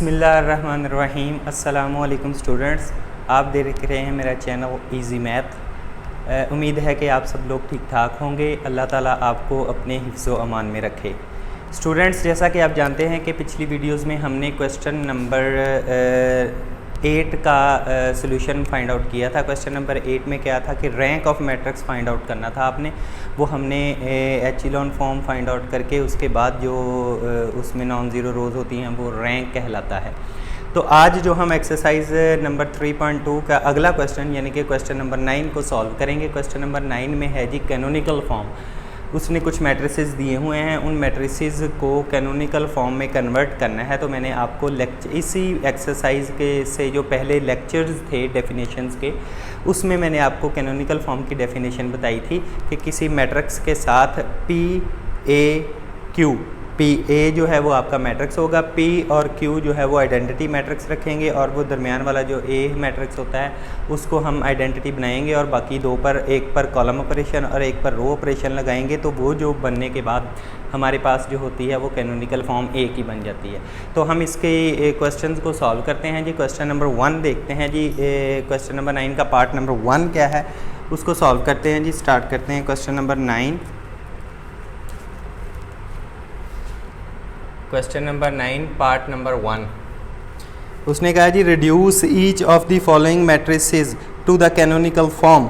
बिस्मिल्लाहिर्रहमानिर्रहीम। अस्सलामुअलैकुम स्टूडेंट्स, आप देख रहे हैं मेरा चैनल इजी मैथ। उम्मीद है कि आप सब लोग ठीक ठाक होंगे। अल्लाह ताला आपको अपने हिफ्ज़ व अमान में रखे। स्टूडेंट्स, जैसा कि आप जानते हैं कि पिछली वीडियोस में हमने क्वेश्चन नंबर 8 का सोल्यूशन फाइंड आउट किया था। क्वेश्चन नंबर 8 में क्या था कि rank of matrix find out करना था आपने। वो हमने एचिलॉन फॉर्म फाइंड आउट करके उसके बाद जो उसमें नॉन ज़ीरो रोज़ होती हैं वो रैंक कहलाता है। तो आज जो हम एक्सरसाइज नंबर 3.2 का अगला क्वेश्चन यानी कि क्वेश्चन नंबर 9 को सॉल्व करेंगे। क्वेश्चन नंबर 9 में है जी कैनोनिकल फॉर्म। उसने कुछ मैट्रिसेस दिए हुए हैं, उन मैट्रिसेस को कैनोनिकल फॉर्म में कन्वर्ट करना है। तो मैंने आपको इसी एक्सरसाइज के से जो पहले लेक्चर्स थे डेफिनेशंस के, उसमें मैंने आपको कैनोनिकल फॉर्म की डेफिनेशन बताई थी कि किसी मैट्रिक्स के साथ P A Q, P A जो है वो आपका मैट्रिक्स होगा, पी और क्यू जो है वो आइडेंटिटी मैट्रिक्स रखेंगे, और वो दरमियान वाला जो ए मैट्रिक्स होता है उसको हम आइडेंटिटी बनाएंगे, और बाकी दो पर, एक पर कॉलम ऑपरेशन और एक पर रो ऑपरेशन लगाएंगे। तो वो जो बनने के बाद हमारे पास जो होती है वो कैनोनिकल फॉर्म ए की बन जाती है। तो हम इसके क्वेश्चंस को सॉल्व करते हैं जी। क्वेश्चन नंबर 1 देखते हैं जी। क्वेश्चन नंबर 9 का पार्ट नंबर 1 क्या है उसको सॉल्व करते हैं जी। स्टार्ट करते हैं question number 9। Question number 9 part number 1। उसने कहा जी reduce each of the following matrices to the canonical form.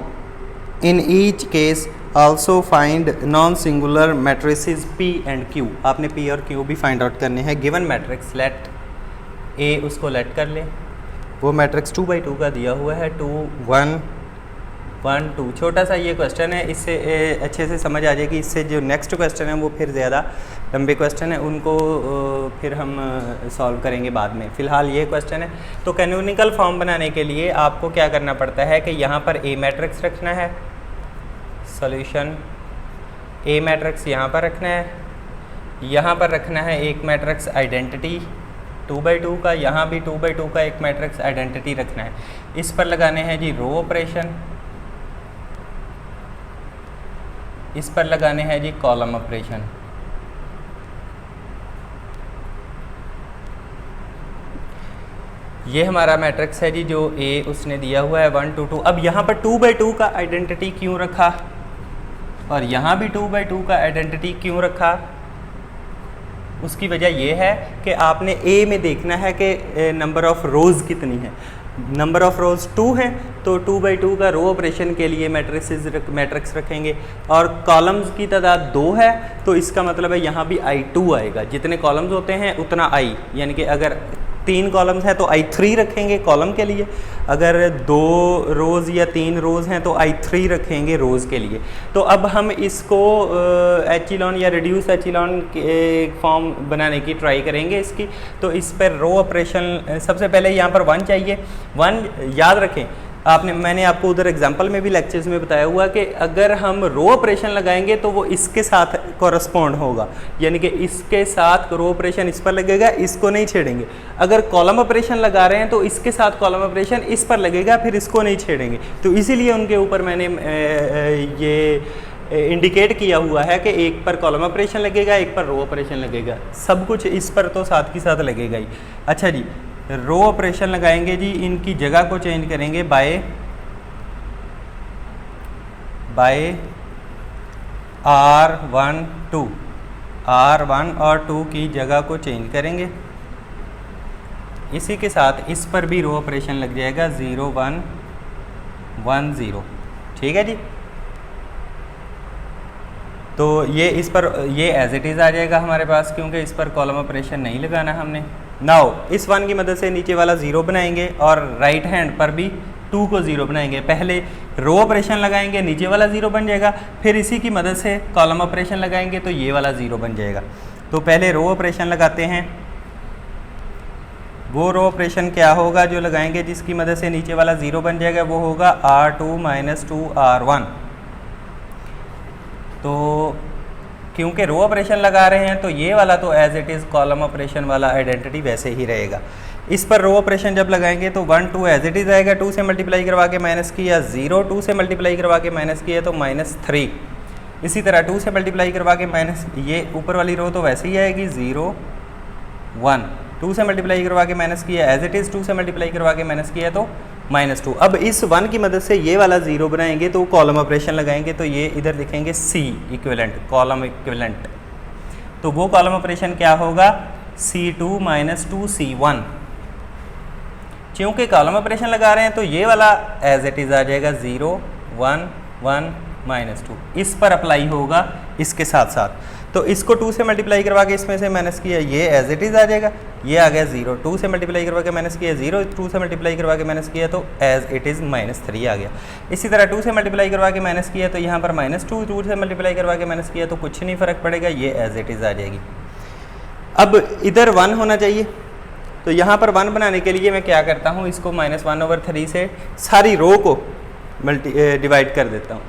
In each case also find non singular matrices P and Q. आपने पी और क्यू भी फाइंड आउट करने हैं। Given matrix late ए, उसको late कर ले। वो मैट्रिक्स 2x2 का दिया हुआ है, 2 1 1 2। छोटा सा ये क्वेश्चन है, इससे अच्छे से समझ आ जाएगी। इससे जो नेक्स्ट क्वेश्चन है वो फिर ज़्यादा लंबे क्वेश्चन है, उनको फिर हम सॉल्व करेंगे बाद में। फ़िलहाल ये क्वेश्चन है। तो कैनोनिकल फॉर्म बनाने के लिए आपको क्या करना पड़ता है कि यहाँ पर ए मैट्रिक्स रखना है, सॉल्यूशन ए मैट्रिक्स यहाँ पर रखना है, यहाँ पर रखना है एक मैट्रिक्स आइडेंटिटी 2x2 का, यहाँ भी 2x2 का एक मैट्रिक्स आइडेंटिटी रखना है। इस पर लगाने हैं जी रो ऑपरेशन, इस पर लगाने हैं जी कॉलम ऑपरेशन। ये हमारा मैट्रिक्स है जी जो ए उसने दिया हुआ है 1 2 2। अब यहाँ पर 2x2 का आइडेंटिटी क्यों रखा और यहाँ भी 2x2 का आइडेंटिटी क्यों रखा? उसकी वजह यह है कि आपने ए में देखना है कि नंबर ऑफ़ रोज़ कितनी है। नंबर ऑफ़ रोज़ 2 हैं तो 2x2 का रो ऑपरेशन के लिए मैट्रिक्स रखेंगे, और कॉलम्स की तादाद 2 है तो इसका मतलब है यहाँ भी I2 आएगा। जितने कॉलम्स होते हैं उतना I, यानी कि अगर 3 कॉलम्स हैं तो I3 रखेंगे कॉलम के लिए, अगर 2 रोज़ या 3 रोज़ हैं तो I3 रखेंगे रोज़ के लिए। तो अब हम इसको एचिलॉन या रिड्यूस एचिलॉन फॉर्म बनाने की ट्राई करेंगे इसकी। तो इस पर रो ऑपरेशन सबसे पहले यहाँ पर 1 चाहिए। 1 याद रखें, मैंने आपको उधर एग्जांपल में भी लेक्चर्स में बताया हुआ कि अगर हम रो ऑपरेशन लगाएंगे तो वो इसके साथ कॉरस्पॉन्ड होगा, यानी कि इसके साथ रो ऑपरेशन इस पर लगेगा, इसको नहीं छेड़ेंगे। अगर कॉलम ऑपरेशन लगा रहे हैं तो इसके साथ कॉलम ऑपरेशन इस पर लगेगा, फिर इसको नहीं छेड़ेंगे। तो इसीलिए उनके ऊपर मैंने ये इंडिकेट किया हुआ है कि एक पर कॉलम ऑपरेशन लगेगा, एक पर रो ऑपरेशन लगेगा। सब कुछ इस पर तो साथ की साथ लगेगा ही। अच्छा जी, रो ऑपरेशन लगाएंगे जी, इनकी जगह को चेंज करेंगे बाय R1 2, R1 और 2 की जगह को चेंज करेंगे। इसी के साथ इस पर भी रो ऑपरेशन लग जाएगा 0 1 1 0। ठीक है जी। तो ये इस पर ये एज इट इज़ आ जाएगा हमारे पास, क्योंकि इस पर कॉलम ऑपरेशन नहीं लगाना हमने। नाउ इस 1 की मदद से नीचे वाला 0 बनाएंगे और राइट हैंड पर भी 2 को 0 बनाएंगे। पहले रो ऑपरेशन लगाएंगे, नीचे वाला 0 बन जाएगा, फिर इसी की मदद से कॉलम ऑपरेशन लगाएंगे तो ये वाला 0 बन जाएगा। तो पहले रो ऑपरेशन लगाते हैं। वो रो ऑपरेशन क्या होगा जो लगाएंगे जिसकी मदद से नीचे वाला 0 बन जाएगा? वो होगा R2 - 2 R1। तो क्योंकि रो ऑपरेशन लगा रहे हैं तो ये वाला तो as it is column operation वाला आइडेंटिटी वैसे ही रहेगा। इस पर रो ऑपरेशन जब लगाएंगे तो 1 2 एज इट इज़ आएगा, 2 से मल्टीप्लाई करवा के माइनस किया 0, 2 से मल्टीप्लाई करवा के माइनस किया तो -3। इसी तरह 2 से मल्टीप्लाई करवा के माइनस, ये ऊपर वाली रो तो वैसे ही आएगी 0 1, 2 से मल्टीप्लाई करवा के माइनस किया एज इट इज़, 2 से मल्टीप्लाई करवा के माइनस किया तो -2। अब इस 1 की मदद से ये वाला 0 बनाएंगे तो कॉलम ऑपरेशन लगाएंगे तो ये इधर लिखेंगे C इक्विवेलेंट, कॉलम इक्विवेलेंट। तो वो कॉलम ऑपरेशन क्या होगा, C2 - 2C1। क्योंकि कॉलम ऑपरेशन लगा रहे हैं तो ये वाला एज इट इज़ आ जाएगा 0 1 1 -2, इस पर अप्लाई होगा इसके साथ साथ। तो इसको 2 से मल्टीप्लाई करवा के इसमें से माइनस किया, ये एज इट इज़ आ जाएगा, ये आ गया 0। 2 से मल्टीप्लाई करवा के माइनस किया 0, 2 से मल्टीप्लाई करवा के माइनस किया तो एज इट इज़ -3 आ गया। इसी तरह 2 से मल्टीप्लाई करवा के माइनस किया तो यहाँ पर -2, 2 से मल्टीप्लाई करवा के माइनस किया तो कुछ नहीं फ़र्क पड़ेगा, ये एज इट इज़ आ जाएगी। अब इधर 1 होना चाहिए, तो यहाँ पर 1 बनाने के लिए मैं क्या करता हूँ, इसको -1/3 से सारी रो को डिवाइड कर देता हूँ।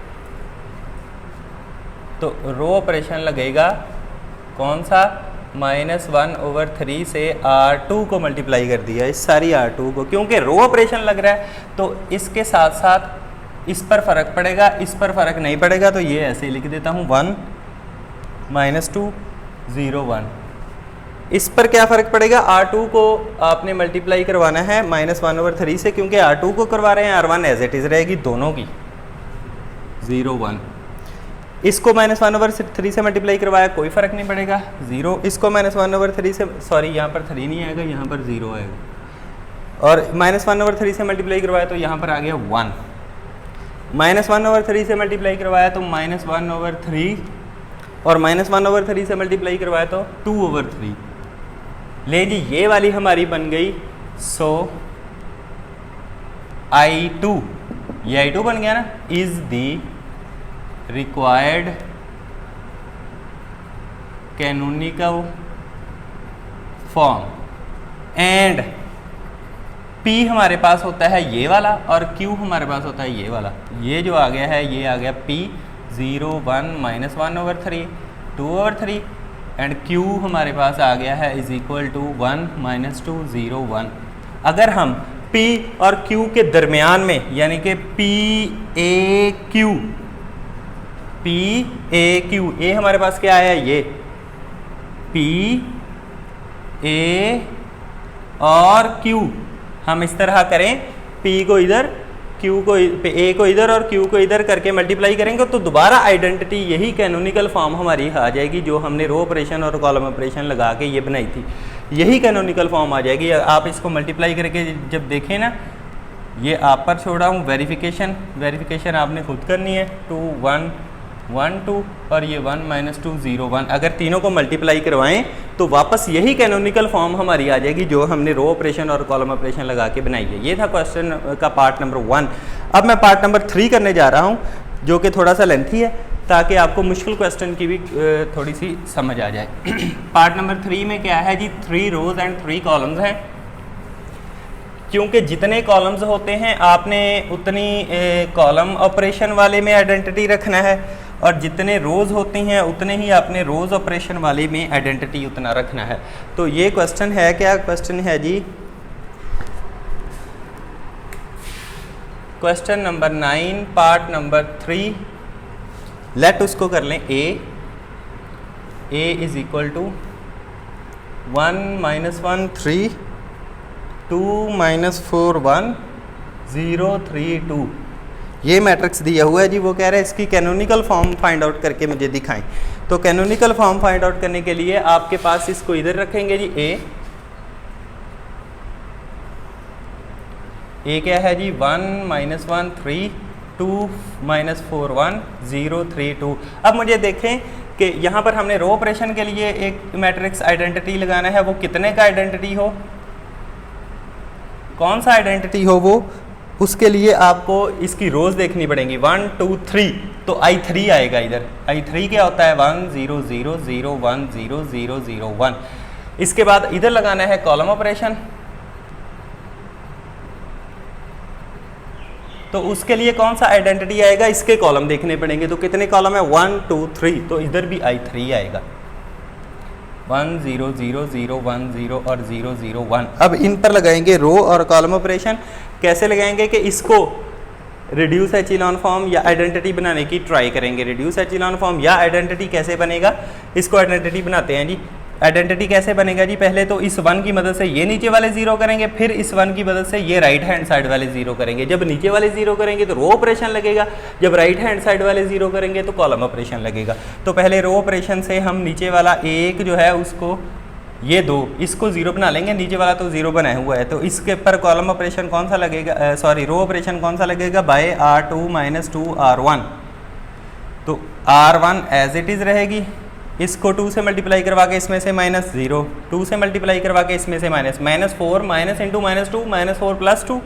तो रो ऑपरेशन लगेगा कौन सा, -1/3 से R2 को मल्टीप्लाई कर दिया, इस सारी R2 को, क्योंकि रो ऑपरेशन लग रहा है तो इसके साथ साथ इस पर फ़र्क पड़ेगा, इस पर फ़र्क नहीं पड़ेगा, तो ये ऐसे लिख देता हूँ 1 -2 0 1। इस पर क्या फ़र्क पड़ेगा, R2 को आपने मल्टीप्लाई करवाना है -1/3 से, क्योंकि R2 को करवा रहे हैं, R1 एज इट इज़ रहेगी दोनों की 0 1। इसको -1/3 से मल्टीप्लाई करवाया, कोई फ़र्क नहीं पड़ेगा 0। इसको -1/3 से, सॉरी यहाँ पर 3 नहीं आएगा, यहाँ पर 0 आएगा। और -1/3 से मल्टीप्लाई करवाया तो यहाँ पर आ गया 1। -1/3 से मल्टीप्लाई करवाया तो -1/3, और -1/3 से मल्टीप्लाई करवाया तो 2/3। ले जी, ये वाली हमारी बन गई। सो I2, ये I2 बन गया ना, is the required canonical form and P हमारे पास होता है ये वाला और Q हमारे पास होता है ये वाला। ये जो आ गया है ये आ गया P 0 1 -1/3 2/3 एंड Q हमारे पास आ गया है इज इक्वल टू 1 -2 0 1। अगर हम P और Q के दरमियान में, यानी कि PAQ ए हमारे पास क्या आया, ये P A और Q, हम इस तरह करें, P को इधर, Q को A को इधर और Q को इधर करके मल्टीप्लाई करेंगे तो दोबारा आइडेंटिटी यही कैनोनिकल फॉर्म हमारी आ जाएगी, जो हमने रो ऑपरेशन और कॉलम ऑपरेशन लगा के ये बनाई थी, यही कैनोनिकल फॉर्म आ जाएगी। आप इसको मल्टीप्लाई करके जब देखें ना, ये आप पर छोड़ा हूँ वेरिफिकेशन आपने खुद करनी है। 2 1 1 2 और ये 1 -2 0 1। अगर तीनों को मल्टीप्लाई करवाएं तो वापस यही कैनोनिकल फॉर्म हमारी आ जाएगी जो हमने रो ऑपरेशन और कॉलम ऑपरेशन लगा के बनाई है। ये था क्वेश्चन का पार्ट नंबर 1। अब मैं पार्ट नंबर 3 करने जा रहा हूँ, जो कि थोड़ा सा लेंथी है, ताकि आपको मुश्किल क्वेश्चन की भी थोड़ी सी समझ आ जाए। पार्ट नंबर 3 में क्या है जी, 3 रोज एंड 3 कॉलम्स हैं। क्योंकि जितने कॉलम्स होते हैं आपने उतनी कॉलम ऑपरेशन वाले में आइडेंटिटी रखना है, और जितने रोज़ होती हैं उतने ही आपने रोज़ ऑपरेशन वाले में आइडेंटिटी उतना रखना है। तो ये क्वेश्चन है, क्या क्वेश्चन है जी, question number 9 part number 3। Let उसको कर लें A इज इक्वल टू 1 -1 3 2 -4 1 0 3 2। ये मैट्रिक्स दिया हुआ है जी। वो कह रहा है इसकी कैनोनिकल फॉर्म फाइंड आउट करके मुझे दिखाएं। तो कैनोनिकल फॉर्म फाइंड आउट करने के लिए आपके पास इसको इधर रखेंगे जी, A क्या है जी, 1 -1 3 2 -4 1 0 3 2। अब मुझे देखें कि यहाँ पर हमने रो ऑपरेशन के लिए एक मैट्रिक्स आइडेंटिटी लगाना है, वो कितने का आइडेंटिटी हो, कौन सा आइडेंटिटी हो वो, उसके लिए आपको इसकी रोज देखनी पड़ेंगी। 1 2 3, तो I3 आएगा इधर। I3 क्या होता है, 1 0 0 0 1 0 0 0 1। इसके बाद इधर लगाना है कॉलम ऑपरेशन, तो उसके लिए कौन सा आइडेंटिटी आएगा, इसके कॉलम देखने पड़ेंगे। तो कितने कॉलम है, 1 2 3, तो इधर भी I3 आएगा। 1 0 0 0 1 0 और 0 0 1। अब इन पर लगाएंगे रो और कॉलम ऑपरेशन। कैसे लगाएंगे कि इसको रिड्यूस एचिलॉन फॉर्म या आइडेंटिटी बनाने की ट्राई करेंगे। रिड्यूस एचिलॉन फॉर्म या आइडेंटिटी कैसे बनेगा, इसको आइडेंटिटी बनाते हैं जी। आइडेंटिटी कैसे बनेगा जी, पहले तो इस 1 की मदद से ये नीचे वाले जीरो करेंगे, फिर इस 1 की मदद से ये राइट हैंड साइड वाले जीरो करेंगे। जब नीचे वाले जीरो करेंगे तो रो ऑपरेशन लगेगा, जब राइट हैंड साइड वाले जीरो करेंगे तो कॉलम ऑपरेशन लगेगा। तो पहले रो ऑपरेशन से हम नीचे वाला एक जो है उसको, ये 2 इसको जीरो बना लेंगे, नीचे वाला तो जीरो बनाया हुआ है, तो इसके पर कॉलम ऑपरेशन कौन सा लगेगा, सॉरी रो ऑपरेशन कौन सा लगेगा, बाय R2 - 2R1। तो R1 एज इट इज़ रहेगी, इसको 2 से मल्टीप्लाई करवा के इसमें से -0, 2 से मल्टीप्लाई करवा के इसमें से -4 -इंटू -2 -4 + 2,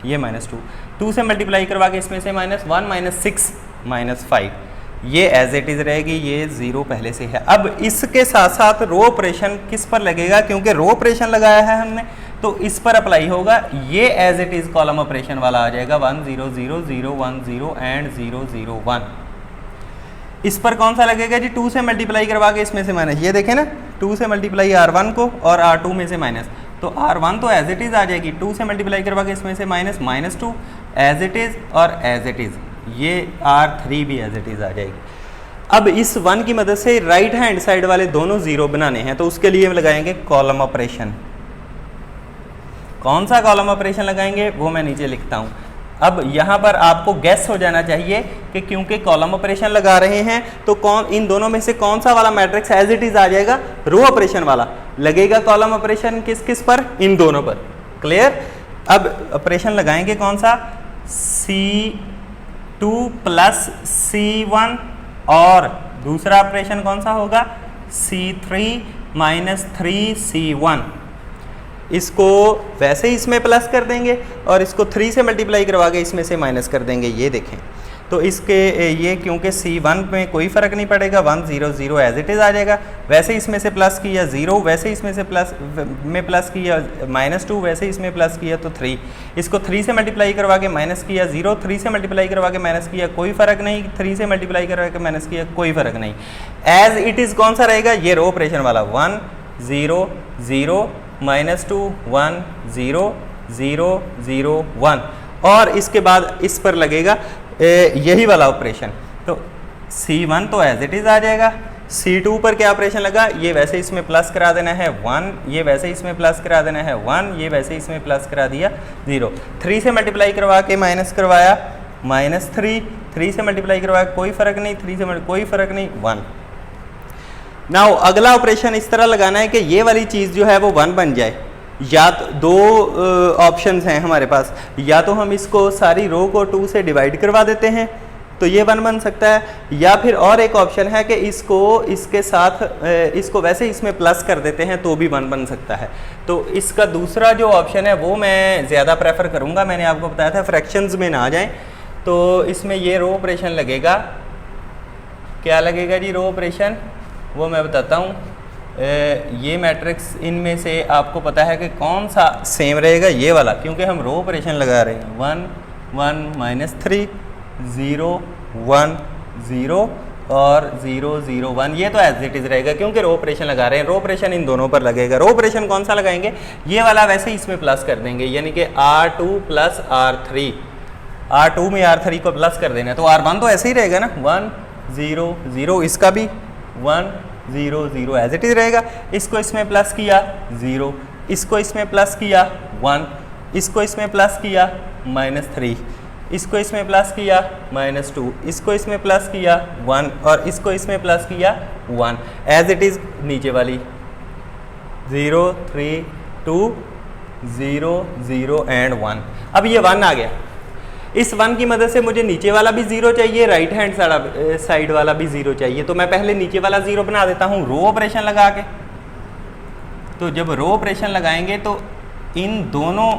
ये -2, 2 से मल्टीप्लाई करवा के इसमें से -1 -6 -5, ये एज इट इज़ रहेगी, ये 0 पहले से है। अब इसके साथ साथ रो ऑपरेशन किस पर लगेगा, क्योंकि रो ऑपरेशन लगाया है हमने तो इस पर अप्लाई होगा, ये as it is column operation वाला आ जाएगा 1 0 0 0 1 0 एंड 0 0 1। इस पर कौन सा लगेगा जी, 2 से मल्टीप्लाई करवा के इसमें से माइनस, ये देखें ना 2 से मल्टीप्लाई R1 को और R2 में से माइनस, तो R1 तो एज इट इज़ आ जाएगी, 2 से मल्टीप्लाई करवा के इसमें से -2 एज इट इज़ और एज इट इज़, ये R3 भी एज इट इज़ आ जाएगी। अब इस 1 की मदद से राइट हैंड साइड वाले दोनों जीरो बनाने हैं, तो उसके लिए लगाएंगे कॉलम ऑपरेशन। कौन सा कॉलम ऑपरेशन लगाएंगे वो मैं नीचे लिखता हूँ। अब यहाँ पर आपको गैस हो जाना चाहिए कि क्योंकि कॉलम ऑपरेशन लगा रहे हैं तो कौन, इन दोनों में से कौन सा वाला मैट्रिक्स एज इट इज़ आ जाएगा, रो ऑपरेशन वाला लगेगा कॉलम ऑपरेशन किस किस पर, इन दोनों पर। क्लियर। अब ऑपरेशन लगाएंगे कौन सा, C2 + C1 और दूसरा ऑपरेशन कौन सा होगा, C3 - 3C1। इसको वैसे ही इसमें प्लस कर देंगे और इसको 3 से मल्टीप्लाई करवा के इसमें से माइनस कर देंगे, ये देखें। तो इसके ये क्योंकि C1 में कोई फ़र्क नहीं पड़ेगा, 1 0 0 एज इट इज़ आ जाएगा। वैसे इसमें से प्लस किया 0, वैसे इसमें से प्लस किया -2, वैसे इसमें प्लस किया तो 3। इसको 3 से मल्टीप्लाई करवा के माइनस किया 0, 3 से मल्टीप्लाई करवा के माइनस किया कोई फ़र्क नहीं, 3 से मल्टीप्लाई करवा के माइनस किया कोई फ़र्क नहीं। एज इट इज़ कौन सा रहेगा, ये रो ऑपरेशन वाला 1 0 0 -2 1 0 0 0 1, और इसके बाद इस पर लगेगा यही वाला ऑपरेशन। तो C1 तो एज इट इज़ आ जाएगा, C2 पर क्या ऑपरेशन लगा, ये वैसे इसमें प्लस करा देना है 1, ये वैसे इसमें प्लस करा देना है 1, ये वैसे इसमें प्लस करा दिया 0। 3 से मल्टीप्लाई करवा के माइनस करवाया -3, 3 से मल्टीप्लाई करवाया कोई फ़र्क नहीं, 3 से कोई फ़र्क नहीं 1। नाउ अगला ऑपरेशन इस तरह लगाना है कि ये वाली चीज़ जो है वो 1 बन जाए। या तो दो ऑप्शंस हैं हमारे पास, या तो हम इसको सारी रो को 2 से डिवाइड करवा देते हैं तो ये 1 बन सकता है, या फिर और एक ऑप्शन है कि इसको इसके साथ इसको वैसे इसमें प्लस कर देते हैं तो भी 1 बन सकता है। तो इसका दूसरा जो ऑप्शन है वो मैं ज़्यादा प्रेफर करूँगा। मैंने आपको बताया था फ्रैक्शंस में ना आ जाएं, तो इसमें ये रो ऑपरेशन लगेगा। क्या लगेगा जी रो ऑपरेशन, वो मैं बताता हूँ। ये मैट्रिक्स इनमें से आपको पता है कि कौन सा सेम रहेगा, ये वाला, क्योंकि हम रो ऑपरेशन लगा रहे हैं। 1 1 -3 0 1 0 और 0 0 1, ये तो एज इट इज़ रहेगा क्योंकि रो ऑपरेशन लगा रहे हैं। रो ऑपरेशन इन दोनों पर लगेगा। रो ऑपरेशन कौन सा लगाएंगे, ये वाला वैसे ही इसमें प्लस कर देंगे, यानी कि R2 + R3, R2 में R3 को प्लस कर देना है, तो R1 तो ऐसे ही रहेगा ना, 1 0 0, इसका भी 1 0 0 एज इट इज़ रहेगा। इसको इसमें प्लस किया 0, इसको इसमें प्लस किया 1, इसको इसमें प्लस किया -3, इसको इसमें प्लस किया -2, इसको इसमें प्लस किया 1 और इसको इसमें प्लस किया 1, एज इट इज़ नीचे वाली 0 3 2 0 0 एंड 1। अब ये 1 आ गया। इस 1 की मदद से मुझे नीचे वाला भी 0 चाहिए, राइट हैंड साइड वाला भी 0 चाहिए, तो मैं पहले नीचे वाला 0 बना देता हूँ रो ऑपरेशन लगा के। तो जब रो ऑपरेशन लगाएंगे तो इन दोनों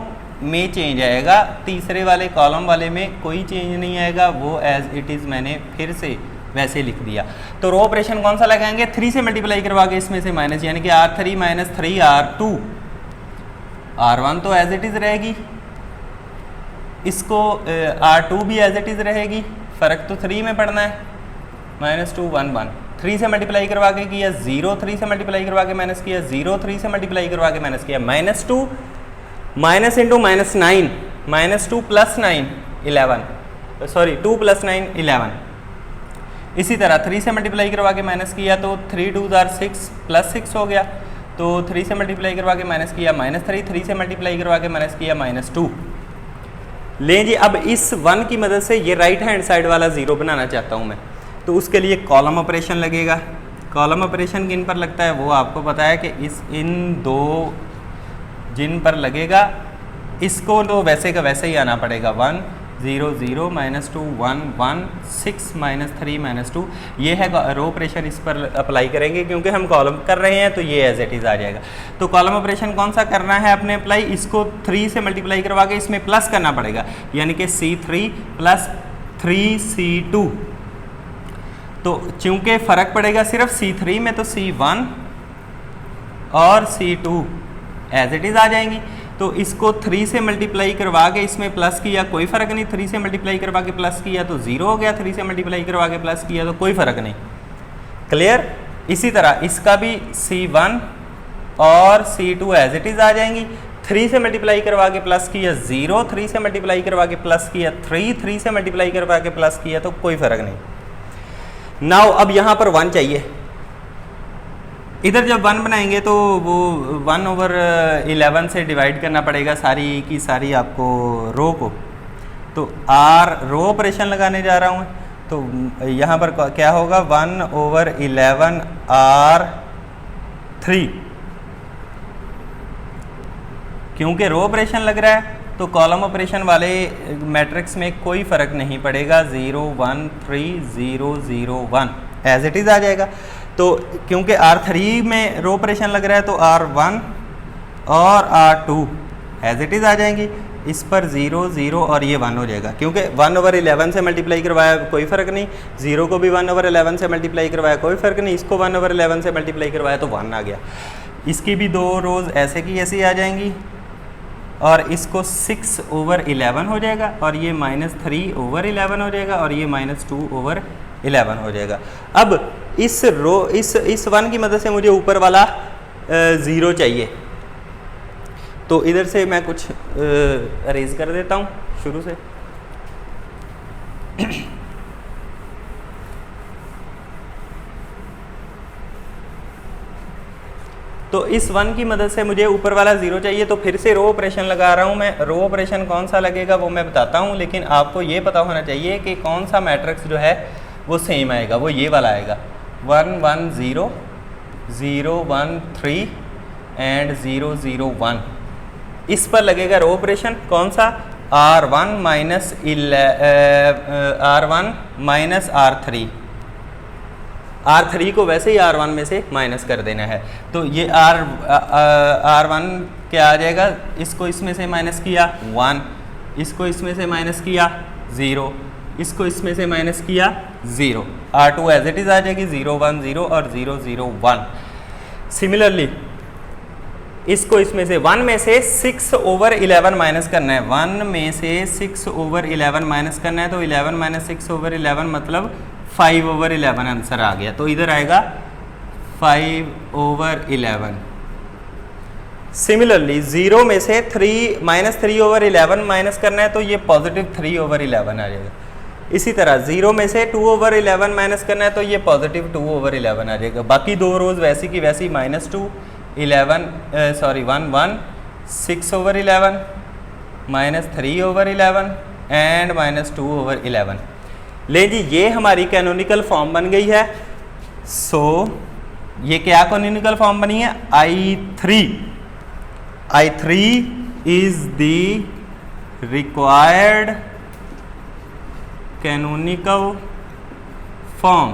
में चेंज आएगा, तीसरे वाले कॉलम वाले में कोई चेंज नहीं आएगा, वो एज इट इज़ मैंने फिर से वैसे लिख दिया। तो रो ऑपरेशन कौन सा लगाएंगे, 3 से मल्टीप्लाई करवा के इसमें से माइनस, यानी कि R3 - 3 R2, R1 तो एज इट इज़ रहेगी, इसको R2 भी एज इट इज़ रहेगी, फ़र्क तो 3 में पड़ना है, -2 1 1। 3 से मल्टीप्लाई करवा के किया 0, 3 से मल्टीप्लाई करवा के माइनस किया 0, 3 से मल्टीप्लाई करवा के माइनस किया -2 माइनस इंटू -9, -2 + 9 11, सॉरी 2 + 9 11, इसी तरह 3 से मल्टीप्लाई करवा के माइनस किया तो 3 2 जार 6 प्लस 6 हो गया। तो 3 से मल्टीप्लाई करवा के माइनस किया -3, 3 से मल्टीप्लाई करवा के माइनस किया -2। लें जी, अब इस 1 की मदद से ये राइट हैंड साइड वाला ज़ीरो बनाना चाहता हूँ मैं, तो उसके लिए कॉलम ऑपरेशन लगेगा। कॉलम ऑपरेशन किन पर लगता है वो आपको पता है कि इन दो जिन पर लगेगा इसको तो वैसे का वैसे ही आना पड़ेगा। 1 0 0 -2 1 1 6 -3 -2 ये है रो ऑपरेशन, इस पर अप्लाई करेंगे क्योंकि हम कॉलम कर रहे हैं तो ये एज इट इज़ आ जाएगा। तो कॉलम ऑपरेशन कौन सा करना है अपने अप्लाई, इसको 3 से मल्टीप्लाई करवा के इसमें प्लस करना पड़ेगा, यानी कि C3 + 3C2। तो चूंकि फ़र्क पड़ेगा सिर्फ C3 में तो C1 और C2 एज इट इज़ आ जाएंगी। तो इसको 3 से मल्टीप्लाई करवा के इसमें प्लस किया, कोई फ़र्क नहीं। 3 से मल्टीप्लाई करवा के प्लस किया तो 0 हो गया, 3 से मल्टीप्लाई करवा के प्लस किया तो कोई फ़र्क नहीं। क्लियर। इसी तरह इसका भी C1 और C2 एज इट इज़ आ जाएंगी। 3 से मल्टीप्लाई करवा के प्लस किया 0, 3 से मल्टीप्लाई करवा के प्लस किया 3, 3 से मल्टीप्लाई करवा के प्लस किया तो कोई फ़र्क नहीं। नाउ अब यहाँ पर 1 चाहिए। इधर जब 1 बनाएंगे तो वो 1/11 से डिवाइड करना पड़ेगा सारी की सारी आपको रो को। तो R रो ऑपरेशन लगाने जा रहा हूँ, तो यहाँ पर क्या होगा 1/11 R3। क्योंकि रो ऑपरेशन लग रहा है तो कॉलम ऑपरेशन वाले मैट्रिक्स में कोई फ़र्क नहीं पड़ेगा, 0 1 3 0 0 1 एज इट इज़ आ जाएगा। तो क्योंकि R3 में रो ऑपरेशन लग रहा है तो R1 और R2 एज इट इज़ आ जाएंगी। इस पर 0 0 और ये 1 हो जाएगा, क्योंकि 1/11 से मल्टीप्लाई करवाया कोई फ़र्क नहीं, 0 को भी 1/11 से मल्टीप्लाई करवाया कोई फ़र्क नहीं, इसको 1/11 से मल्टीप्लाई करवाया तो 1 आ गया। इसकी भी दो रोज़ ऐसे की ऐसी आ जाएंगी और इसको 6/11 हो जाएगा और ये -3/11 हो जाएगा और ये -2/11 हो जाएगा। अब इस 1 की मदद से मुझे ऊपर वाला 0 चाहिए, तो इधर से मैं कुछ अरेज कर देता हूँ शुरू से। तो इस 1 की मदद से मुझे ऊपर वाला 0 चाहिए, तो फिर से रो ऑपरेशन लगा रहा हूँ मैं। रो ऑपरेशन कौन सा लगेगा वो मैं बताता हूँ, लेकिन आपको ये पता होना चाहिए कि कौन सा मैट्रिक्स जो है वो सेम आएगा, वो ये वाला आएगा 1 1 0 0 1 3 एंड 0 0 1। इस पर लगेगा रो ऑपरेशन कौन सा, R1 माइनस R3। R3 को वैसे ही R1 में से माइनस कर देना है, तो ये R1 क्या आ जाएगा, इसको इसमें से माइनस किया 1, इसको इसमें से माइनस किया 0, इसको इसमें से माइनस किया 0। R2 एज इट इज़ आ जाएगी 0 1 0 और 0 0 1। सिमिलरली इसको इसमें से 1 में से 6/11 माइनस करना है, 1 में से 6/11 माइनस करना है, तो 11 - 6/11 मतलब 5/11 आंसर आ गया। तो इधर आएगा 5/11। सिमिलरली 0 में से -3/11 माइनस करना है, तो ये +3/11 आ जाएगा। इसी तरह 0 में से 2/11 माइनस करना है, तो ये +2/11 आ जाएगा। बाकी दो रोज़ वैसी की वैसी -2 11 1 1 6/11 -3/11 एंड -2/11। ले जी, ये हमारी कैनोनिकल फॉर्म बन गई है। सो ये क्या कैनोनिकल फॉर्म बनी है, I3 is the required canonical form.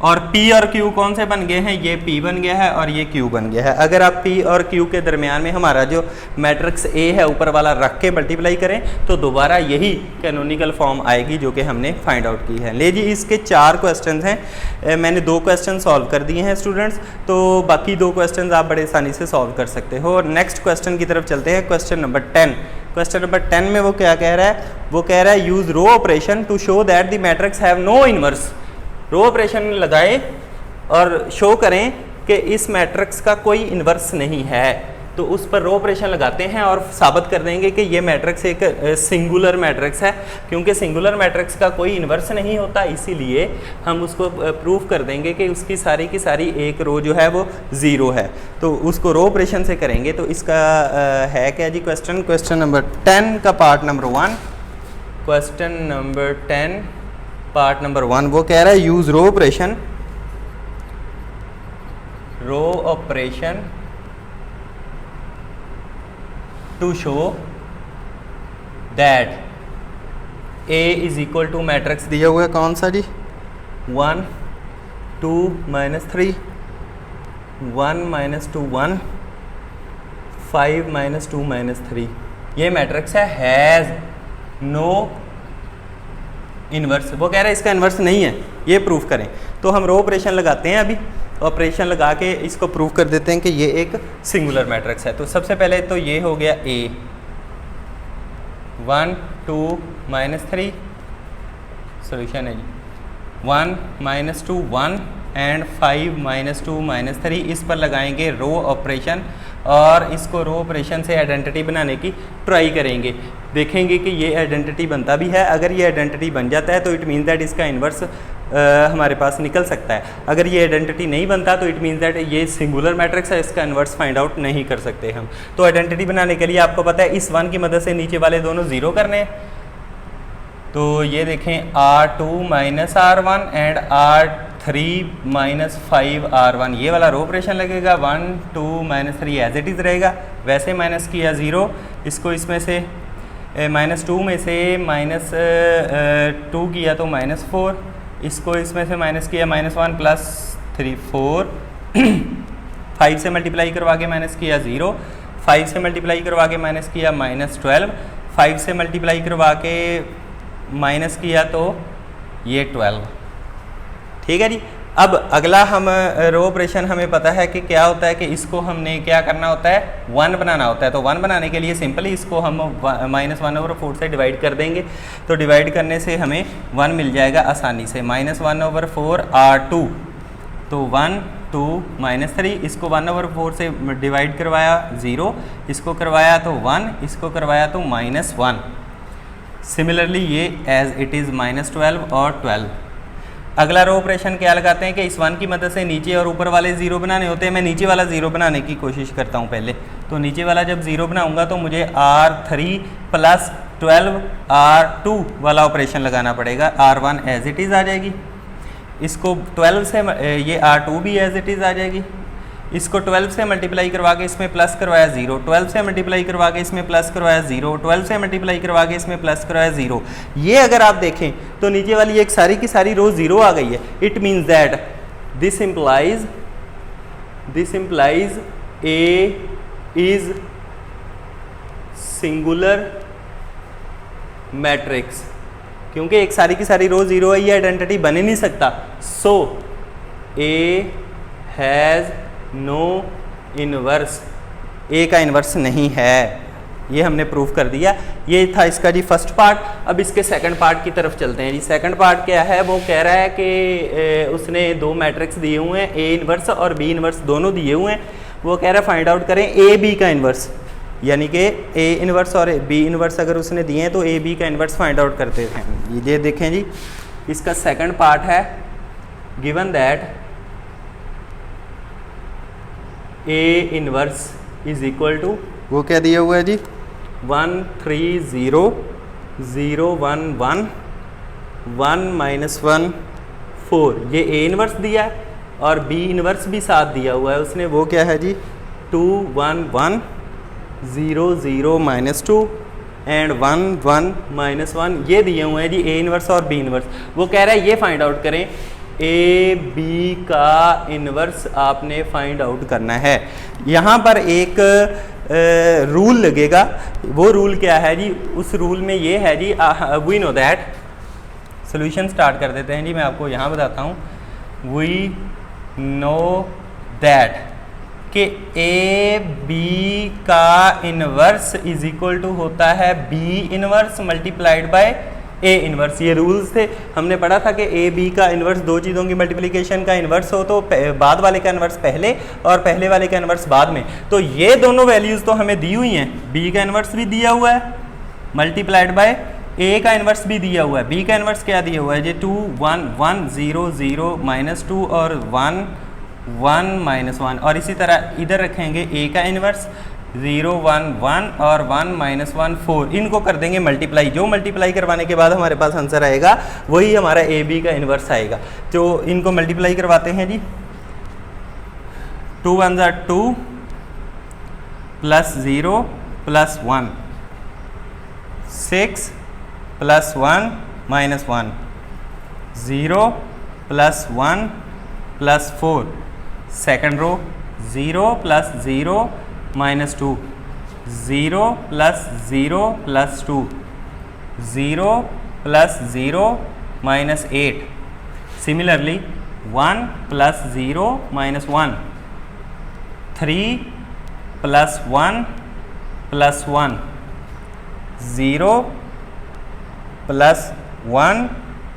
और P और Q कौन से बन गए हैं, ये P बन गया है और ये Q बन गया है। अगर आप P और Q के दरमियान में हमारा जो मैट्रिक्स A है ऊपर वाला रख के मल्टीप्लाई करें तो दोबारा यही कैनोनिकल फॉर्म आएगी जो कि हमने फाइंड आउट की है। ले जी, इसके 4 क्वेश्चंस हैं, मैंने 2 क्वेश्चन सॉल्व कर दिए हैं स्टूडेंट्स, तो बाकी 2 क्वेश्चंस आप बड़े आसानी से सॉल्व कर सकते हो। और नेक्स्ट क्वेश्चन की तरफ चलते हैं, क्वेश्चन नंबर 10। क्वेश्चन नंबर 10 में वो क्या कह रहा है, वो कह रहा है use row operation to show that the matrix have no inverse. Row operation लगाएं और शो करें कि इस मैट्रिक्स का कोई इन्वर्स नहीं है। तो उस पर रो ऑपरेशन लगाते हैं और साबित कर देंगे कि ये मैट्रिक्स एक सिंगुलर मैट्रिक्स है। क्योंकि सिंगुलर मैट्रिक्स का कोई इन्वर्स नहीं होता, इसीलिए हम उसको प्रूफ कर देंगे कि उसकी सारी की सारी एक रो जो है वो ज़ीरो है। तो उसको रो ऑपरेशन से करेंगे। तो इसका है क्या जी क्वेश्चन नंबर 10 का part number 1। Question number 10 part number 1 वो कह रहा है use row operation to show that A is equal to matrix दिया हुआ है कौन सा जी 1 2 -3 1 -2 1 5 -2 -3 ये मैट्रिक्स है हैज़ नो इन्वर्स। वो कह रहा है इसका इन्वर्स नहीं है, ये प्रूफ करें। तो हम रो ऑपरेशन लगाते हैं, अभी ऑपरेशन लगा के इसको प्रूव कर देते हैं कि ये एक सिंगुलर मैट्रिक्स है। तो सबसे पहले तो ये हो गया A 1 2 -3 सोल्यूशन है जी 1 -2 1 एंड 5 -2 -3 इस पर लगाएंगे रो ऑपरेशन और इसको रो ऑपरेशन से आइडेंटिटी बनाने की ट्राई करेंगे। देखेंगे कि ये आइडेंटिटी बनता भी है। अगर ये आइडेंटिटी बन जाता है तो इट मीन्स दैट इसका इन्वर्स हमारे पास निकल सकता है। अगर ये आइडेंटिटी नहीं बनता तो इट मीन्स दैट ये सिंगुलर मैट्रिक्स है, इसका इन्वर्स फाइंड आउट नहीं कर सकते हम। तो आइडेंटिटी बनाने के लिए आपको पता है इस 1 की मदद से नीचे वाले दोनों ज़ीरो करने हैं। तो ये देखें R2 - R1 and R3 - 5 R1 ये वाला रो ऑपरेशन लगेगा। 1 2 -3 एज इट इज़ रहेगा, वैसे माइनस किया 0, इसको इसमें से -2 में से -2 किया तो -4, इसको इसमें से माइनस किया -1 +3 4 5 से मल्टीप्लाई करवा के माइनस किया 0, 5 से मल्टीप्लाई करवा के माइनस किया -12, 5 से मल्टीप्लाई करवा के माइनस किया तो ये 12। ठीक है जी। अब अगला हम रो ऑपरेशन हमें पता है कि क्या होता है कि इसको हमने क्या करना होता है 1 बनाना होता है। तो 1 बनाने के लिए सिंपली इसको हम -1/4 से डिवाइड कर देंगे। तो डिवाइड करने से हमें 1 मिल जाएगा आसानी से। -1/4 R2 तो 1 2 -3 इसको 1/4 से डिवाइड करवाया 0, इसको करवाया तो 1, इसको करवाया तो -1। सिमिलरली ये एज इट इज़ -12 और 12। अगला रो ऑपरेशन क्या लगाते हैं कि इस 1 की मदद से नीचे और ऊपर वाले 0 बनाने होते हैं। मैं नीचे वाला 0 बनाने की कोशिश करता हूँ पहले। तो नीचे वाला जब 0 बनाऊंगा तो मुझे R3 + 12 R2 वाला ऑपरेशन लगाना पड़ेगा। R1 एज इट इज़ आ जाएगी, इसको 12 से ये R2 भी एज इट इज़ आ जाएगी, इसको 12 से मल्टीप्लाई करवा के इसमें प्लस करवाया 0, 12 से मल्टीप्लाई करवा के इसमें प्लस करवाया 0, 12 से मल्टीप्लाई करवा के इसमें प्लस करवाया 0। ये अगर आप देखें तो नीचे वाली एक सारी की सारी रो 0 आ गई है। It means that this implies A is singular matrix. क्योंकि एक सारी की सारी रो 0 है, ये आइडेंटिटी बन ही नहीं सकता। सो A हैज़ नो इन्वर्स, ए का इन्वर्स नहीं है। ये हमने प्रूफ कर दिया। ये था इसका जी फर्स्ट पार्ट। अब इसके सेकंड पार्ट की तरफ चलते हैं जी। सेकंड पार्ट क्या है, वो कह रहा है कि उसने 2 मैट्रिक्स दिए हुए हैं, ए इन्वर्स और बी इन्वर्स दोनों दिए हुए हैं। वो कह रहा है फाइंड आउट करें ए बी का इन्वर्स, यानी कि ए इन्वर्स और बी इन्वर्स अगर उसने दिए हैं तो ए बी का इन्वर्स फाइंड आउट करते हैं। ये देखें जी, इसका सेकंड पार्ट है given that A inverse is equal to, वो क्या दिया हुआ है जी 1 3 0 0 1 1 1 -1 4। ये A इन्वर्स दिया है और B इन्वर्स भी साथ दिया हुआ है उसने। वो क्या है जी 2 1 1 0 0 -2 एंड 1 1 -1 ये दिए हुए हैं जी A इन्वर्स और B इन्वर्स। वो कह रहा है ये फाइंड आउट करें, ए बी का इन्वर्स आपने फाइंड आउट करना है। यहाँ पर एक रूल लगेगा। वो रूल क्या है जी, उस रूल में ये है जी we know that, solution start कर देते हैं जी। मैं आपको यहाँ बताता हूँ। वी नो दैट कि ए बी का इन्वर्स इज इक्वल टू होता है B inverse multiplied by A inverse. ये रूल्स थे, हमने पढ़ा था कि ए बी का इन्वर्स, दो चीज़ों की मल्टीप्लिकेशन का इन्वर्स हो तो बाद वाले का इन्वर्स पहले और पहले वाले का इन्वर्स बाद में। तो ये दोनों वैल्यूज़ तो हमें दी हुई हैं, बी का इन्वर्स भी दिया हुआ है मल्टीप्लाइड बाय ए का इन्वर्स भी दिया हुआ है। बी का इन्वर्स क्या दिया हुआ है जी, 2 1 1 0 0 -2 और 1 1 -1, और इसी तरह इधर रखेंगे ए का इन्वर्स 0 1 1 और 1 -1 4, इनको कर देंगे मल्टीप्लाई। जो मल्टीप्लाई करवाने के बाद हमारे पास आंसर आएगा वही हमारा ए बी का इन्वर्स आएगा। तो इनको मल्टीप्लाई करवाते हैं जी, 2 1 2 plus 0 plus 1, 6 plus 1 -1, 0 plus 1 plus 4, second row 0 plus 0 -2, 0 plus 0 plus 2, 0 plus 0 -8, similarly 1 plus 0 -1, 3 plus 1 plus 1, 0 plus 1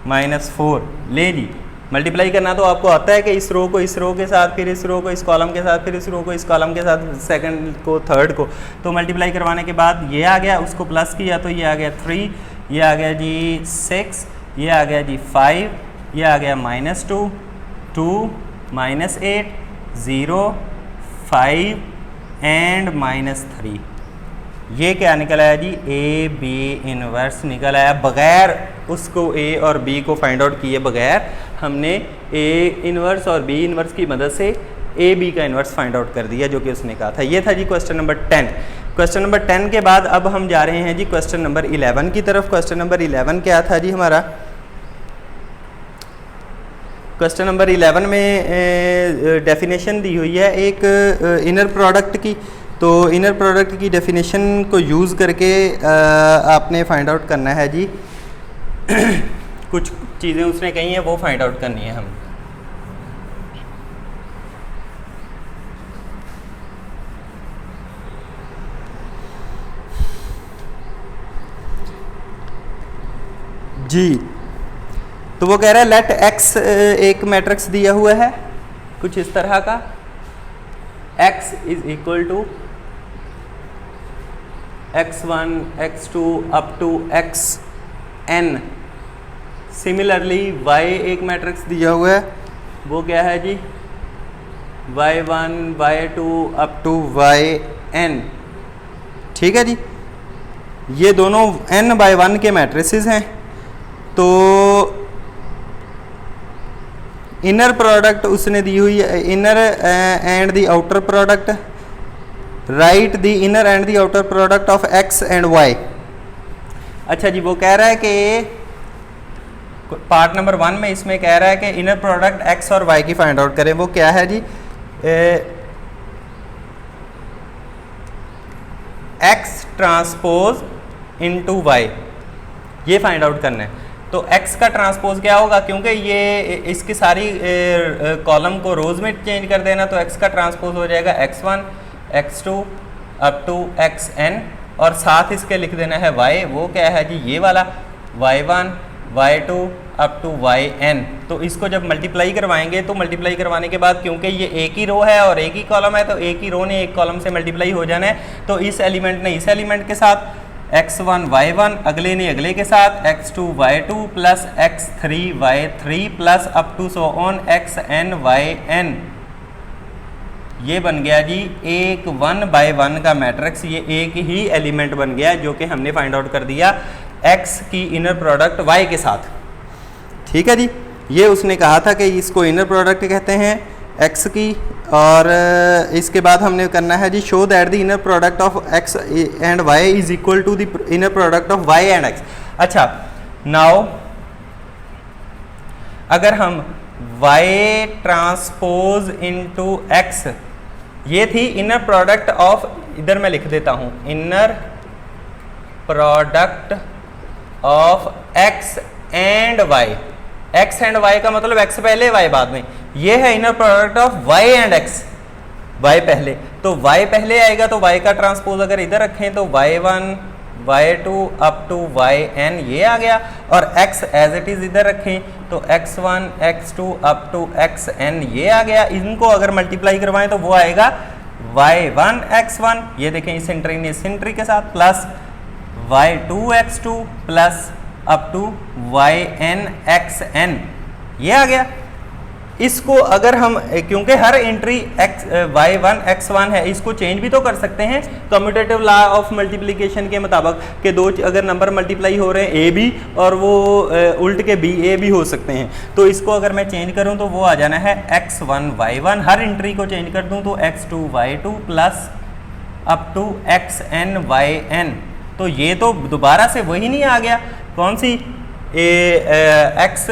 -4। ले जी, मल्टीप्लाई करना तो आपको आता है कि इस रो को इस रो के साथ, फिर इस रो को इस कॉलम के साथ, फिर इस रो को इस कॉलम के साथ, सेकंड को थर्ड को। तो मल्टीप्लाई करवाने के बाद ये आ गया, उसको प्लस किया तो ये आ गया 3, ये आ गया जी 6, ये आ गया जी 5, ये आ गया -2 2 -8 0 5 एंड -3। ये क्या निकल आया जी, ए बी इन्वर्स निकल आया। बगैर उसको ए और बी को फाइंड आउट किए बगैर हमने ए इन्वर्स और बी इन्वर्स की मदद से ए बी का इन्वर्स फाइंड आउट कर दिया, जो कि उसने कहा था। ये था जी क्वेश्चन नंबर 10। क्वेश्चन नंबर 10 के बाद अब हम जा रहे हैं जी क्वेश्चन नंबर 11 की तरफ। क्वेश्चन नंबर 11 क्या था जी हमारा, क्वेश्चन नंबर 11 में डेफिनेशन दी हुई है एक इनर प्रोडक्ट की। तो इनर प्रोडक्ट की डेफिनेशन को यूज़ करके आपने फाइंड आउट करना है जी कुछ चीज़ें उसने कही हैं वो फाइंड आउट करनी है हम। जी, तो वो कह रहा है लेट एक्स एक मैट्रिक्स दिया हुआ है कुछ इस तरह का, x is equal to x1 x2 up to xn। Similarly y एक मैट्रिक्स दिया हुआ है, वो क्या है जी, y1 y2 up to yn। ठीक है जी, ये दोनों n/1 के मैट्रिसेस हैं। तो इनर प्रोडक्ट उसने दी हुई है, inner and the outer product, right the inner and the outer product of x and y। अच्छा जी, वो कह रहा है कि पार्ट नंबर 1 में इसमें कह रहा है कि इनर प्रोडक्ट x और y की फाइंड आउट करें। वो क्या है जी, x ट्रांसपोज इनटू y, ये फाइंड आउट करना है। तो x का ट्रांसपोज क्या होगा, क्योंकि ये इसकी सारी कॉलम को रोज में चेंज कर देना, तो x का ट्रांसपोज हो जाएगा x1 x2 up to xn, और साथ इसके लिख देना है y। वो क्या है जी, ये वाला y1 y2 up to yn। तो इसको जब मल्टीप्लाई करवाएंगे तो मल्टीप्लाई करवाने के बाद क्योंकि ये एक ही रो है और एक ही कॉलम है, तो एक ही रो ने एक कॉलम से मल्टीप्लाई हो जाना है। तो इस एलिमेंट ने इस एलिमेंट के साथ, x1 y1 अगले ने अगले के साथ, x2 y2 plus x3 y3 plus up to so on xn yn। ये बन गया जी एक 1/1 का मैट्रिक्स। ये एक ही एलिमेंट बन गया जो कि हमने फाइंड आउट कर दिया x की इनर प्रोडक्ट y के साथ। ठीक है जी, ये उसने कहा था कि इसको इनर प्रोडक्ट कहते हैं x की, और इसके बाद हमने करना है जी show that the inner product of x and y is equal to the inner product of y and x। अच्छा, नाउ अगर हम y ट्रांसपोज इनटू x, ये थी इनर प्रोडक्ट ऑफ, इधर मैं लिख देता हूं, inner product of x and y। x and y का मतलब x पहले y बाद में। ये है inner product of y and x, y पहले, तो y पहले आएगा तो y का ट्रांसपोज अगर इधर रखें तो y1 y2 up to yn ये आ गया, और x एज इट इज इधर रखें तो x1 x2 up to xn ये आ गया। इनको अगर मल्टीप्लाई करवाएं तो वो आएगा y1 x1, ये देखें इस एंट्री ने इस एंट्री के साथ, plus y2 x2 plus up to yn xn ये आ गया। इसको अगर हम, क्योंकि हर एंट्री y1 x1 है, इसको चेंज भी तो कर सकते हैं कम्यूटेटिव लॉ ऑफ मल्टीप्लिकेशन के मुताबिक, कि दो अगर नंबर मल्टीप्लाई हो रहे हैं ए बी और वो उल्ट के बी ए भी हो सकते हैं। तो इसको अगर मैं चेंज करूं तो वो आ जाना है x1 y1, हर एंट्री को चेंज कर दूं तो x2 y2 plus up to xn yn। तो ये तो दोबारा से वही नहीं आ गया, कौन सी X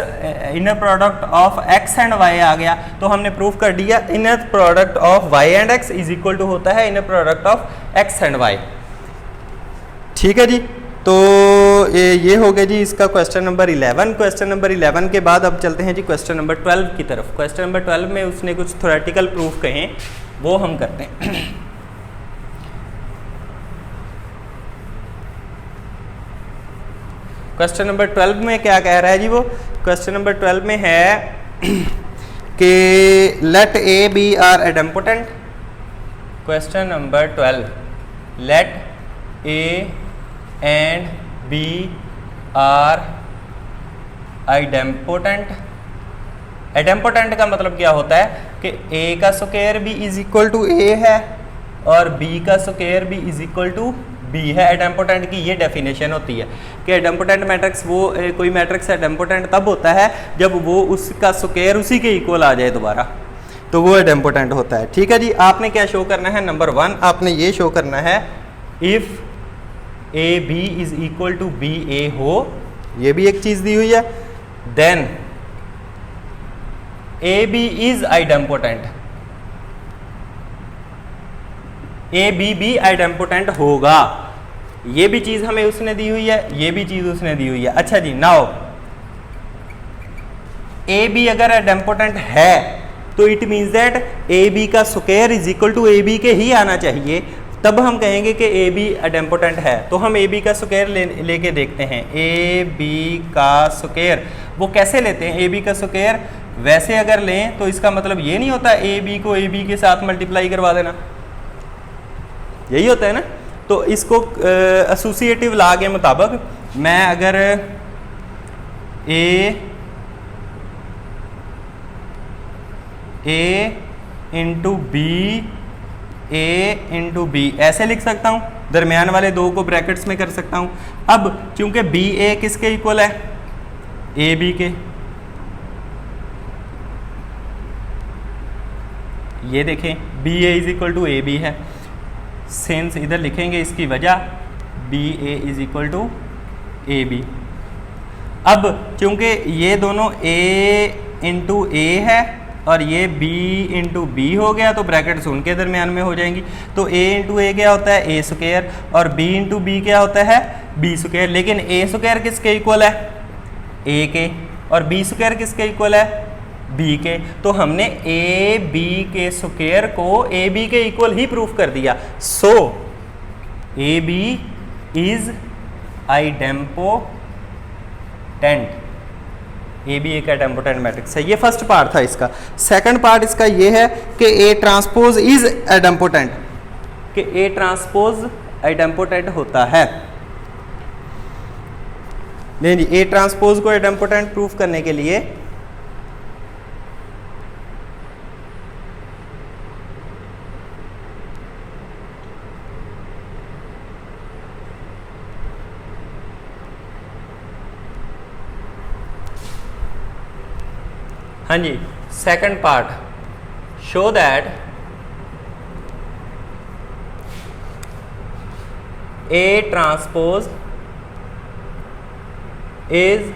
inner product of x and y आ गया। तो हमने प्रूफ कर दिया inner product of y and x is equal to होता है inner product of x and y। ठीक है जी, तो ये हो गया जी इसका क्वेश्चन नंबर 11। क्वेश्चन नंबर 11 के बाद अब चलते हैं जी क्वेश्चन नंबर 12 की तरफ। क्वेश्चन नंबर 12 में उसने कुछ थ्योरेटिकल प्रूफ कहे, वो हम करते हैं। क्वेश्चन नंबर 12 में क्या कह रहा है जी वो? क्वेश्चन नंबर 12 में है कि let A B are idempotent. Question number 12, let A and B are idempotent. Idempotent का मतलब क्या होता है कि ए का स्क्वायर भी इज इक्वल टू ए है और बी का स्क्वायर भी इज इक्वल टू बी है। एडम्पोटेंट की ये डेफिनेशन होती है कि एडम्पोटेंट मैट्रिक्स वो कोई मैट्रिक्स एडम्पोटेंट तब होता है जब वो उसका स्क्वायर उसी के इक्वल आ जाए दोबारा, तो वो एडम्पोटेंट होता है। ठीक है जी, आपने क्या शो करना है? नंबर 1 आपने ये शो करना है if A B is equal to B A हो, ये भी एक चीज दी हुई है, then A B is idempotent, A B भी आइडेम्पोटेंट होगा। ये भी चीज हमें उसने दी हुई है, ये भी चीज उसने दी हुई है। अच्छा जी, नाउ ए बी अगर आइडेम्पोटेंट है तो it means that A B का square is equal to A B के ही आना चाहिए, तब हम कहेंगे कि ए बी आइडेम्पोटेंट है। तो हम ए बी का स्क्वायर लेके देखते हैं। ए बी का स्क्वायर वो कैसे लेते हैं? ए बी का स्क्वायर वैसे अगर लें तो इसका मतलब ये नहीं होता ए बी को ए बी के साथ मल्टीप्लाई करवा देना, यही होता है ना। तो इसको एसोसिएटिव लॉ के मुताबिक मैं अगर ए इंटू बी ऐसे लिख सकता हूँ, दरमियान वाले दो को ब्रैकेट्स में कर सकता हूँ। अब क्योंकि बी ए किसके इक्वल है? ए बी के। ये देखें B A is equal to A B है, सेंस इधर लिखेंगे इसकी वजह B A is equal to A B. अब चूंकि ये दोनों ए इंटू ए है और ये b इंटू बी हो गया तो ब्रैकेट्स उनके दरमियान में हो जाएंगी। तो a इंटू ए क्या होता है? ए स्क्वायर, और b इंटू बी क्या होता है? B square. लेकिन a स्क्वायर किसके इक्वल है? a के, और b स्क्वायर किसके इक्वल है? b के। तो हमने ए बी के स्क्वायर को ए बी के इक्वल ही प्रूफ कर दिया। So A B is idempotent, A B एक आइडेम्पोटेंट मैट्रिक्स है। ये फर्स्ट पार्ट था इसका। सेकंड पार्ट इसका ये है कि ए ट्रांसपोज इज आइडेम्पोटेंट, कि ए ट्रांसपोज आइडेम्पोटेंट होता है। नहीं जी, ए ट्रांसपोज को आइडेम्पोटेंट प्रूफ करने के लिए हाँ जी, second part, show that A transpose is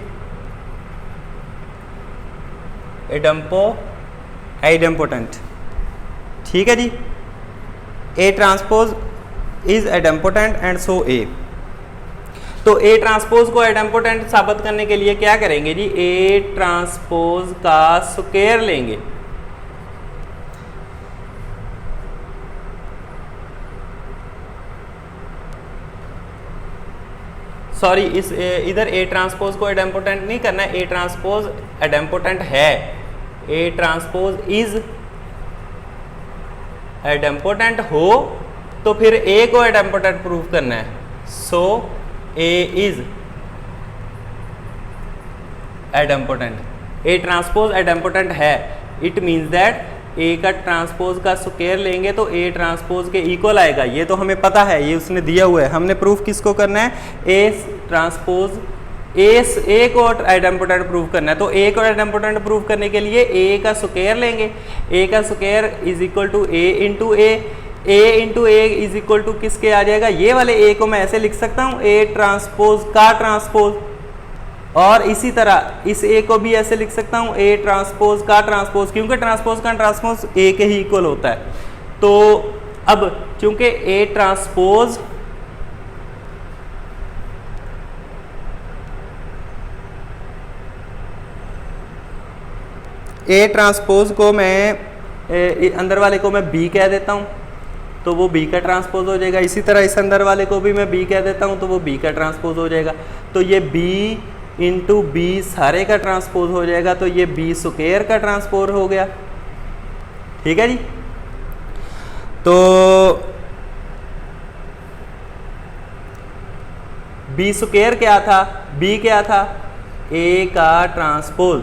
idempotent. ठीक है जी, A transpose is idempotent and so A. तो ए ट्रांसपोज को आइडेम्पोटेंट साबित करने के लिए क्या करेंगे जी? ए ट्रांसपोज का स्क्वायर लेंगे। सॉरी इस इधर ए ट्रांसपोज को एडेम्पोटेंट नहीं करना है, ए ट्रांसपोज एडेम्पोटेंट है, ए ट्रांसपोज इज एडेम्पोटेंट हो तो फिर ए को एडेम्पोटेंट प्रूव करना है। सो ए इज एडेम्पोटेंट, ए ट्रांसपोज एडेम्पोटेंट है, इट मीन्स दैट ए का ट्रांसपोज का स्क्वायर लेंगे तो ए ट्रांसपोज के इक्वल आएगा। ये तो हमें पता है, ये उसने दिया हुआ है। हमने प्रूफ किसको करना है, ए ट्रांसपोज ए को एडेम्पोटेंट प्रूव करना है। तो ए को एडेम्पोटेंट प्रूव करने के लिए ए का स्क्वायर लेंगे, ए का square is equal to A into A is equal to किसके आ जाएगा, ये वाले ए को मैं ऐसे लिख सकता हूँ, ए ट्रांसपोज का ट्रांसपोज, और इसी तरह इस ए को भी ऐसे लिख सकता हूँ, ए ट्रांसपोज का ट्रांसपोज, क्योंकि ट्रांसपोज का ट्रांसपोज ए के ही इक्वल होता है। तो अब चूंकि ए ट्रांसपोज को मैं अंदर वाले को मैं बी कह देता हूँ तो वो बी का ट्रांसपोज हो जाएगा। इसी तरह इस अंदर वाले को भी मैं बी कह देता हूँ तो वो बी का ट्रांसपोज हो जाएगा। तो ये बी इंटू बी सारे का ट्रांसपोज हो जाएगा, तो ये बी स्क्वायर का ट्रांसपोज हो गया। ठीक है जी। तो बी स्क्वायर क्या था, बी क्या था, ए का ट्रांसपोज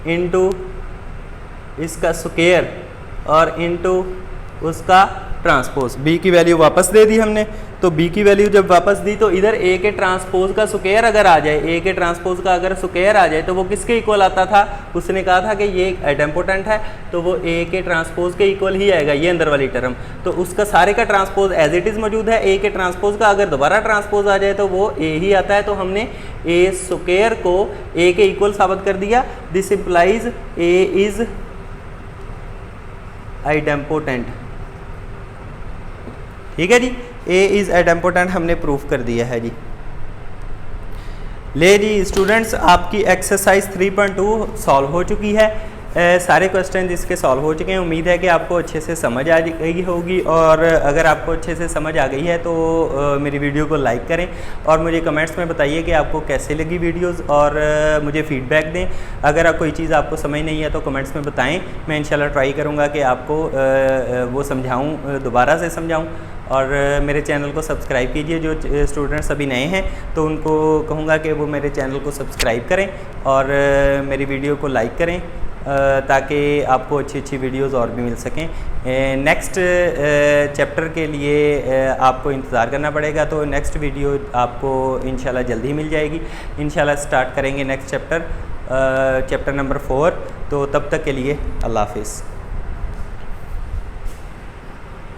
इंटू इसका स्क्वायर और इंटू उसका ट्रांसपोज। बी की वैल्यू वापस दे दी हमने, तो बी की वैल्यू जब वापस दी तो इधर ए के ट्रांसपोज का स्क्वायर अगर आ जाए, ए के ट्रांसपोज का अगर स्क्वायर आ जाए तो वो किसके इक्वल आता था, उसने कहा था कि ये एडेम्पोटेंट है तो वो ए के ट्रांसपोज के इक्वल ही आएगा, ये अंदर वाली टर्म। तो उसका सारे का ट्रांसपोज एज इट इज़ मौजूद है, ए के ट्रांसपोज का अगर दोबारा ट्रांसपोज आ जाए तो वो ए ही आता है। तो हमने ए स्क्वायर को ए के इक्वल साबित कर दिया। This implies A is idempotent. ठीक है जी, ए इज एडेम्पोटेंट हमने प्रूफ कर दिया है जी। ले जी स्टूडेंट्स, आपकी एक्सरसाइज 3.2 सॉल्व हो चुकी है। सारे क्वेश्चन इसके सॉल्व हो चुके हैं। उम्मीद है कि आपको अच्छे से समझ आ गई होगी, और अगर आपको अच्छे से समझ आ गई है तो मेरी वीडियो को लाइक करें और मुझे कमेंट्स में बताइए कि आपको कैसे लगी वीडियोस, और मुझे फीडबैक दें। अगर कोई चीज़ आपको समझ नहीं है तो कमेंट्स में बताएं, मैं इंशाल्लाह ट्राई करूँगा कि आपको वो समझाऊँ, दोबारा से समझाऊँ। और मेरे चैनल को सब्सक्राइब कीजिए। जो स्टूडेंट्स अभी नए हैं तो उनको कहूँगा कि वो मेरे चैनल को सब्सक्राइब करें और मेरी वीडियो को लाइक करें, ताकि आपको अच्छी अच्छी वीडियोस और भी मिल सकें। नेक्स्ट चैप्टर के लिए आपको इंतज़ार करना पड़ेगा, तो नेक्स्ट वीडियो आपको इंशाल्लाह जल्दी ही मिल जाएगी। इंशाल्लाह स्टार्ट करेंगे नेक्स्ट चैप्टर नंबर 4। तो तब तक के लिए अल्लाह हाफिज़।